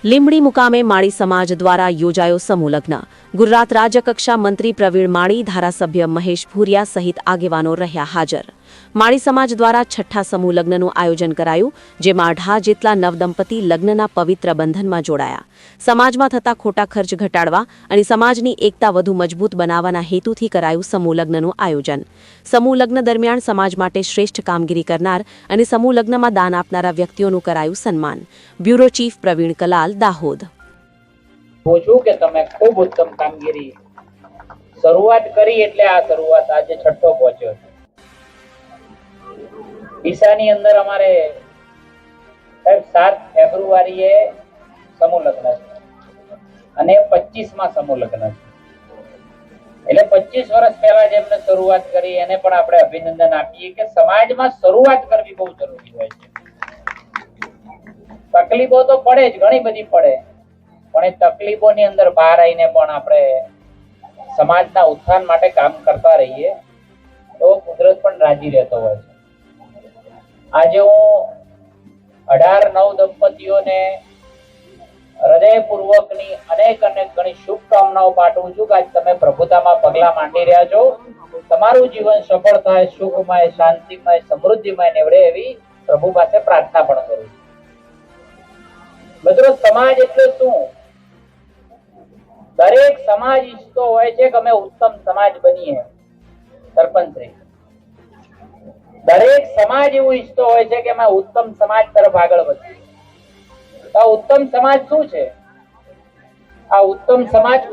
લીંબડી મુકામે માળી સમાજ દ્વારા યોજાયો સમૂહ લગ્ન। ગુજરાત રાજ્યકક્ષા મંત્રી પ્રવીણ માળી, ધારાસભ્ય મહેશ ભૂરિયા સહિત આગેવાનો રહ્યા હાજર। માળી સમાજ દ્વારા છઠ્ઠા સમૂહ લગ્નનું આયોજન કરાયું, જેમાં 18 જેટલા નવદંપતિ લગ્નના પવિત્ર બંધનમાં જોડાયા। સમાજમાં થતા ખોટા ખર્ચ ઘટાડવા અને સમાજની એકતા વધુ મજબૂત બનાવવાના હેતુથી કરાયું સમૂહ લગ્નનું આયોજન। સમૂહ લગ્ન દરમિયાન સમાજ માટે શ્રેષ્ઠ કામગીરી કરનાર અને સમૂહ લગ્નમાં દાન આપનારા વ્યક્તિઓનું કરાયું સન્માન। Bureau chief Pravin Kalal, Dahod. પૂછું કે તમે ખૂબ ઉત્તમ કામગીરી શરૂઆત કરી, એટલે આ શરૂઆત આજે છઠ્ઠો પહોંચ્યો છે। ડીસાની અંદર અમારે 7 ફેબ્રુઆરીએ સમૂહ લગ્ન છે અને 25માં સમૂહ લગ્ન છે, એટલે 25 વર્ષ પહેલા જેમને શરૂઆત કરી એને પણ આપણે અભિનંદન આપીએ કે સમાજમાં શરૂઆત કરવી બહુ જરૂરી હોય છે। તકલીફો તો પડે જ, ઘણી બધી પડે, પણ એ તકલીફોની અંદર બહાર આવીને પણ આપણે સમાજના ઉત્થાન માટે કામ કરતા રહીએ તો કુદરત પણ રાજી રહેતો હોય છે। આજે હું 18 નવદંપતિઓને હૃદયપૂર્વકની અનેક ઘણી શુભકામનાઓ પાઠવું છું કે આજ તમે પ્રભુતામાં પગલા માંડી રહ્યા છો। તમારું જીવન સફળ થાય, સુખમય, શાંતિમય, સમૃદ્ધિમય નીવડે એવી પ્રભુ પાસે પ્રાર્થના પણ કરું છું। મિત્રો, સમાજ એટલે શું? દરેક સમાજ ઈચ્છતો હોય છે કે અમે ઉત્તમ સમાજ બનીએ। સરપંચશ્રી, દરેક સમાજ એવું ઈચ્છતો હોય છે કે અમે ઉત્તમ સમાજ તરફ આગળ વધીએ। આ ઉત્તમ સમાજ શું છે? આ ઉત્તમ સમાજ